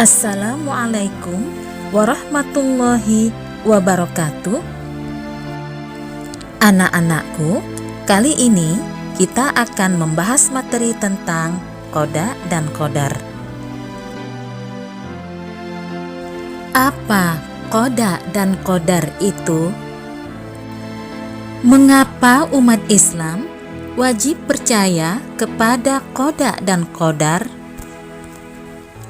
Assalamualaikum warahmatullahi wabarakatuh. Anak-anakku, kali ini kita akan membahas materi tentang qada dan qadar. Apa qada dan qadar itu? Mengapa umat Islam wajib percaya kepada qada dan qadar?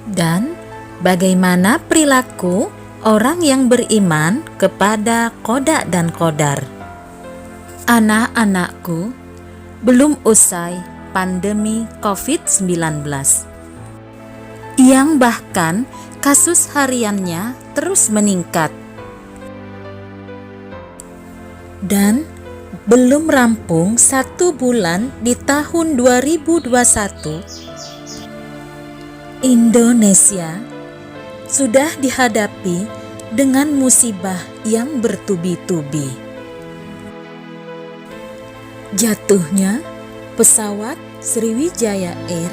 Dan bagaimana perilaku orang yang beriman kepada qada dan qadar? Anak-anakku, belum usai pandemi COVID-19 yang bahkan kasus hariannya terus meningkat, dan belum rampung 1 bulan di tahun 2021, Indonesia sudah dihadapi dengan musibah yang bertubi-tubi. Jatuhnya pesawat Sriwijaya Air,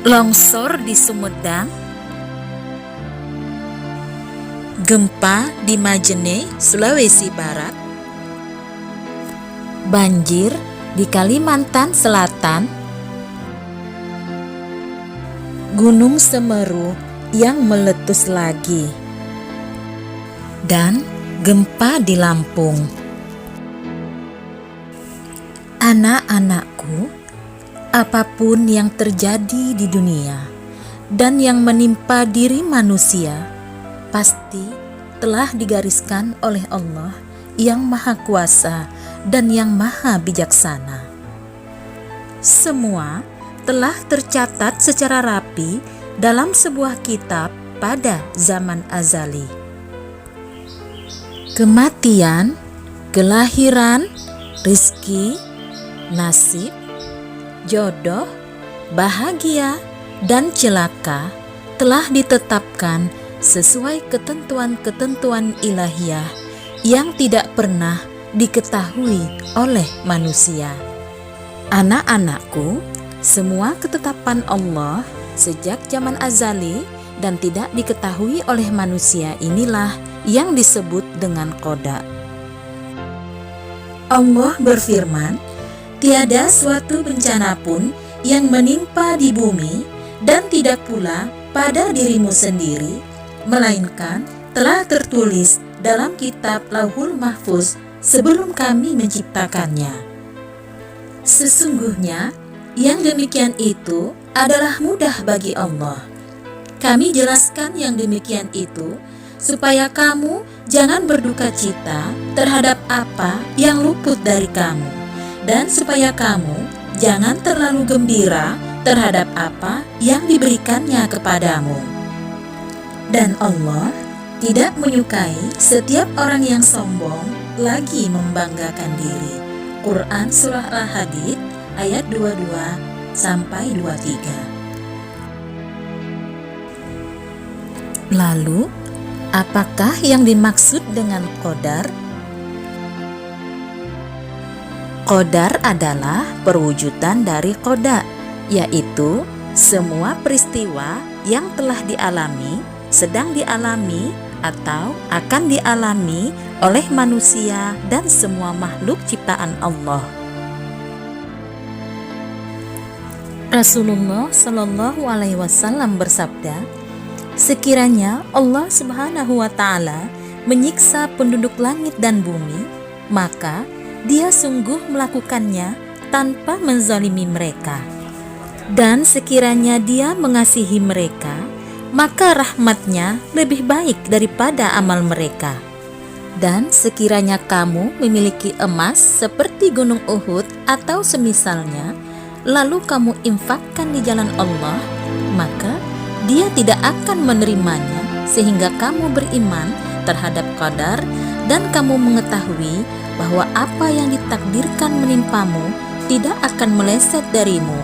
longsor di Sumedang, gempa di Majene, Sulawesi Barat, banjir di Kalimantan Selatan, Gunung Semeru yang meletus lagi, dan gempa di Lampung. Anak-anakku, apapun yang terjadi di dunia dan yang menimpa diri manusia pasti telah digariskan oleh Allah yang Maha Kuasa dan yang Maha Bijaksana. Semua telah tercatat secara rapi dalam sebuah kitab pada zaman azali. Kematian, kelahiran, rizki, nasib, jodoh, bahagia, dan celaka telah ditetapkan sesuai ketentuan-ketentuan ilahiyah yang tidak pernah diketahui oleh manusia. Anak-anakku, semua ketetapan Allah sejak zaman azali dan tidak diketahui oleh manusia inilah yang disebut dengan qada. Allah berfirman, tiada suatu bencana pun yang menimpa di bumi dan tidak pula pada dirimu sendiri, melainkan telah tertulis dalam kitab Lauhul Mahfuz sebelum kami menciptakannya. Sesungguhnya yang demikian itu adalah mudah bagi Allah. Kami jelaskan yang demikian itu supaya kamu jangan berduka cita terhadap apa yang luput dari kamu, dan supaya kamu jangan terlalu gembira terhadap apa yang diberikannya kepadamu. Dan Allah tidak menyukai setiap orang yang sombong lagi membanggakan diri. Quran Surah Al-Hadid ayat 22-23. Lalu, apakah yang dimaksud dengan qadar? Qadar adalah perwujudan dari qada, yaitu semua peristiwa yang telah dialami, sedang dialami, atau akan dialami oleh manusia dan semua makhluk ciptaan Allah. Rasulullah Shallallahu Alaihi Wasallam bersabda, sekiranya Allah Subhanahu Wa Taala menyiksa penduduk langit dan bumi, maka Dia sungguh melakukannya tanpa menzalimi mereka. Dan sekiranya Dia mengasihi mereka, maka rahmat-Nya lebih baik daripada amal mereka. Dan sekiranya kamu memiliki emas seperti gunung Uhud atau semisalnya, lalu kamu infakkan di jalan Allah, maka Dia tidak akan menerimanya, sehingga kamu beriman terhadap qadar dan kamu mengetahui bahwa apa yang ditakdirkan menimpamu tidak akan meleset darimu,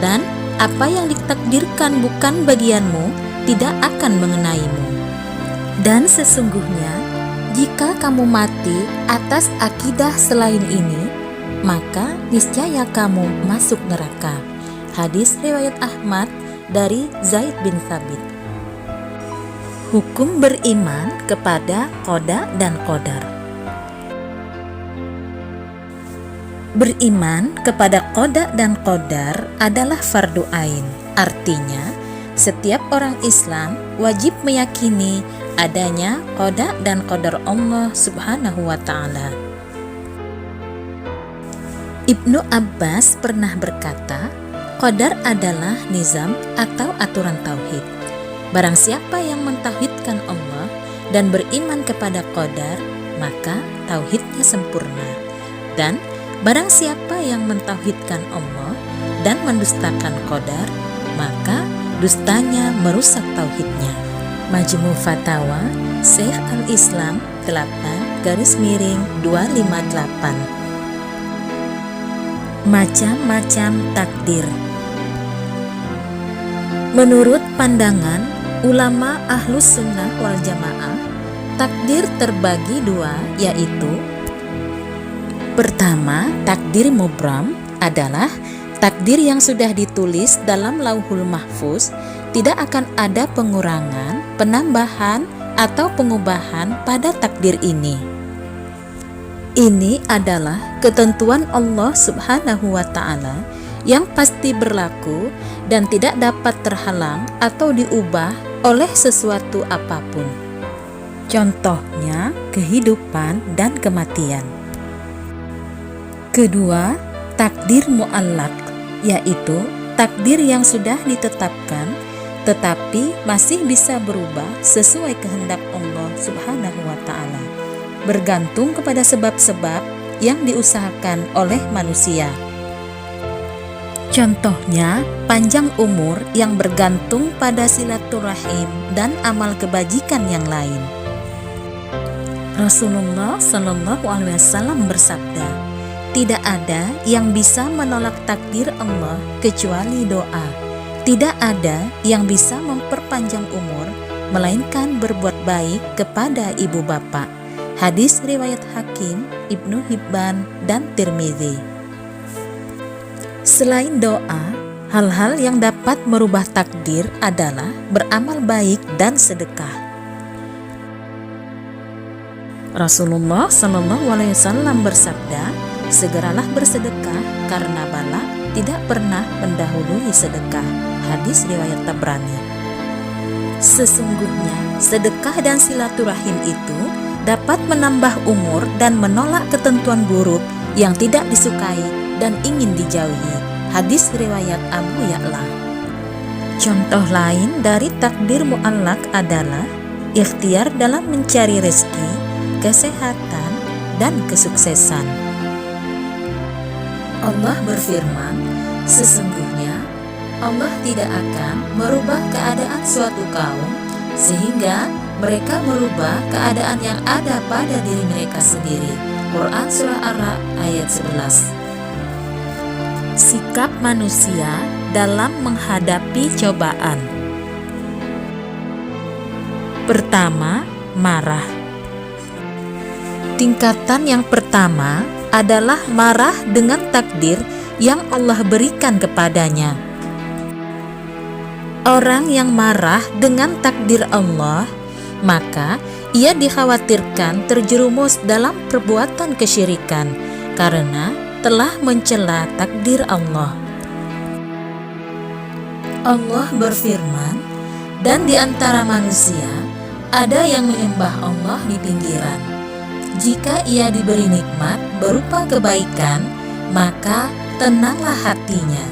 dan apa yang ditakdirkan bukan bagianmu tidak akan mengenaimu. Dan sesungguhnya jika kamu mati atas akidah selain ini, maka niscaya kamu masuk neraka. Hadis riwayat Ahmad dari Zaid bin Thabit. Hukum beriman kepada qada dan qadar. Beriman kepada qada dan qadar adalah fardu ain. Artinya, setiap orang Islam wajib meyakini adanya qada dan qadar Allah Subhanahu wa Ta'ala. Ibnu Abbas pernah berkata, qadar adalah nizam atau aturan tauhid. Barang siapa yang mentauhidkan Allah dan beriman kepada qadar, maka tauhidnya sempurna. Dan barang siapa yang mentauhidkan Allah dan mendustakan qadar, maka dustanya merusak tauhidnya. Majmu' Fatawa Syekh Al-Islam 8-258. Macam-macam takdir. Menurut pandangan ulama Ahlus Sunnah wal Jamaah, takdir terbagi dua, yaitu pertama, takdir mubram adalah takdir yang sudah ditulis dalam Lauhul Mahfuz, tidak akan ada pengurangan, penambahan, atau pengubahan pada takdir ini. Ini adalah ketentuan Allah Subhanahu wa Ta'ala yang pasti berlaku dan tidak dapat terhalang atau diubah oleh sesuatu apapun. Contohnya, kehidupan dan kematian. Kedua, takdir mu'allaq, yaitu takdir yang sudah ditetapkan tetapi masih bisa berubah sesuai kehendak Allah Subhanahu wa Ta'ala, bergantung kepada sebab-sebab yang diusahakan oleh manusia. Contohnya, panjang umur yang bergantung pada silaturahim dan amal kebajikan yang lain. Rasulullah Shallallahu Alaihi Wasallam bersabda, tidak ada yang bisa menolak takdir Allah kecuali doa. Tidak ada yang bisa memperpanjang umur melainkan berbuat baik kepada ibu bapak. Hadis riwayat Hakim, Ibnu Hibban, dan Tirmidzi. Selain doa, hal-hal yang dapat merubah takdir adalah beramal baik dan sedekah. Rasulullah SAW bersabda, segeralah bersedekah karena bala tidak pernah mendahului sedekah. Hadis riwayat Tabrani. Sesungguhnya sedekah dan silaturahim itu dapat menambah umur dan menolak ketentuan buruk yang tidak disukai dan ingin dijauhi. Hadis riwayat Abu Ya'la. Contoh lain dari takdir mu'allaq adalah ikhtiar dalam mencari rezeki, kesehatan, dan kesuksesan. Allah berfirman, sesungguhnya Allah tidak akan merubah keadaan suatu kaum sehingga mereka merubah keadaan yang ada pada diri mereka sendiri. Quran Surah Ar-Ra'd ayat 11. Sikap manusia dalam menghadapi cobaan. Pertama, marah. Tingkatan yang pertama adalah marah dengan takdir yang Allah berikan kepadanya. Orang yang marah dengan takdir Allah, maka ia dikhawatirkan terjerumus dalam perbuatan kesyirikan karena telah mencela takdir Allah. Allah berfirman, dan di antara manusia ada yang menyembah Allah di pinggiran. Jika ia diberi nikmat berupa kebaikan, maka tenanglah hatinya.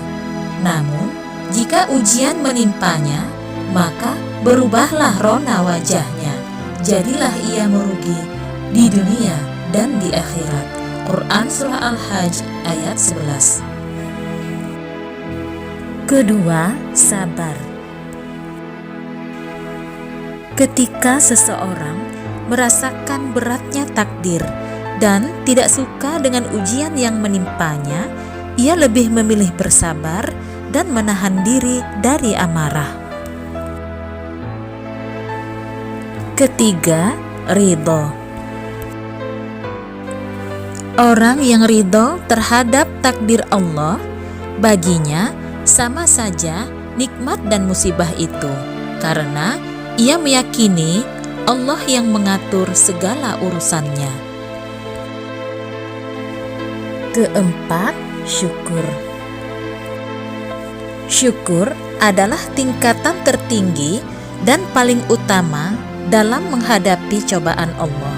Namun, jika ujian menimpanya, maka berubahlah rona wajahnya. Jadilah ia merugi di dunia dan di akhirat. Quran Surah Al-Hajj ayat 11. Kedua, sabar. Ketika seseorang merasakan beratnya takdir dan tidak suka dengan ujian yang menimpanya, ia lebih memilih bersabar dan menahan diri dari amarah. Ketiga, ridho. Orang yang ridho terhadap takdir Allah, baginya sama saja nikmat dan musibah itu, karena ia meyakini Allah yang mengatur segala urusannya. Keempat, syukur. Syukur adalah tingkatan tertinggi dan paling utama dalam menghadapi cobaan Allah.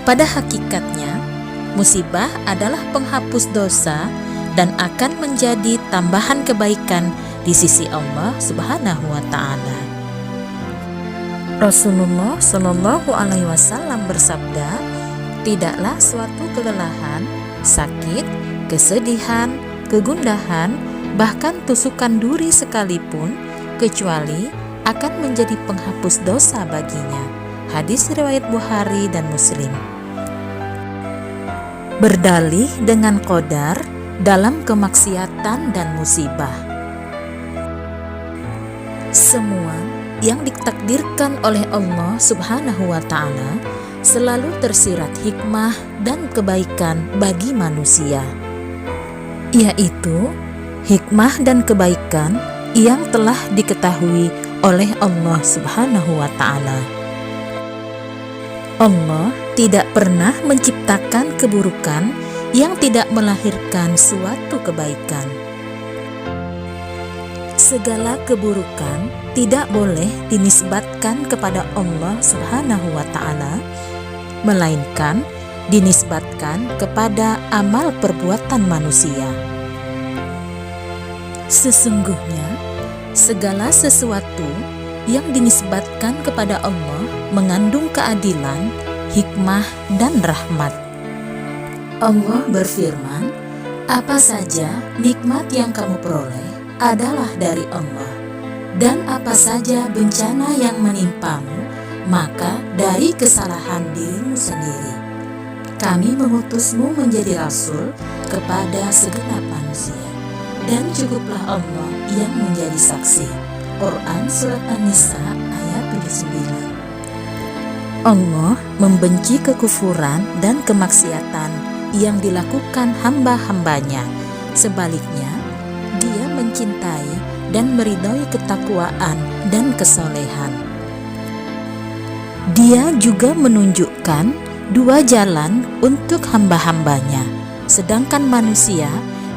Pada hakikatnya, musibah adalah penghapus dosa dan akan menjadi tambahan kebaikan di sisi Allah Subhanahu wa Ta'ala. Rasulullah Shallallahu Alaihi Wasallam bersabda, tidaklah suatu kelelahan, sakit, kesedihan, kegundahan, bahkan tusukan duri sekalipun, kecuali akan menjadi penghapus dosa baginya. Hadis riwayat Bukhari dan Muslim. Berdalih dengan qadar dalam kemaksiatan dan musibah. Semua yang ditakdirkan oleh Allah Subhanahu wa Ta'ala selalu tersirat hikmah dan kebaikan bagi manusia, yaitu hikmah dan kebaikan yang telah diketahui oleh Allah Subhanahu wa Ta'ala. Allah tidak pernah menciptakan keburukan yang tidak melahirkan suatu kebaikan. Segala keburukan tidak boleh dinisbatkan kepada Allah Subhanahu wa Ta'ala, melainkan dinisbatkan kepada amal perbuatan manusia. Sesungguhnya, segala sesuatu yang dinisbatkan kepada Allah mengandung keadilan, hikmah, dan rahmat. Allah berfirman, apa saja nikmat yang kamu peroleh adalah dari Allah, dan apa saja bencana yang menimpamu, maka dari kesalahan dirimu sendiri. Kami mengutusmu menjadi rasul kepada segenap manusia, dan cukuplah Allah yang menjadi saksi. Quran Surat An-Nisa ayat 79. Allah membenci kekufuran dan kemaksiatan yang dilakukan hamba-hambanya. Sebaliknya, Dia mencintai dan meridhai ketakwaan dan kesolehan. Dia juga menunjukkan dua jalan untuk hamba-hambanya, sedangkan manusia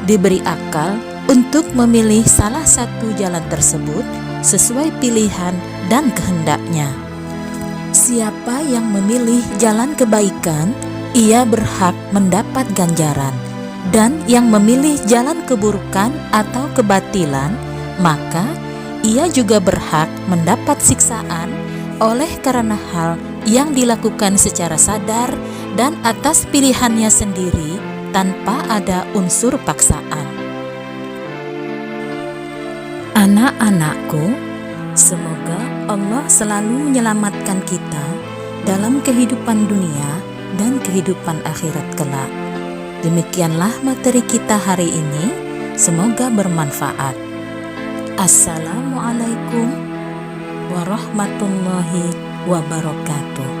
diberi akal untuk memilih salah satu jalan tersebut sesuai pilihan dan kehendaknya. Siapa yang memilih jalan kebaikan, ia berhak mendapat ganjaran, dan yang memilih jalan keburukan atau kebatilan, maka ia juga berhak mendapat siksaan oleh karena hal yang dilakukan secara sadar dan atas pilihannya sendiri tanpa ada unsur paksaan. Anak-anakku, semoga Allah selalu menyelamatkan kita dalam kehidupan dunia dan kehidupan akhirat kelak. Demikianlah materi kita hari ini, semoga bermanfaat. Assalamualaikum warahmatullahi wabarakatuh.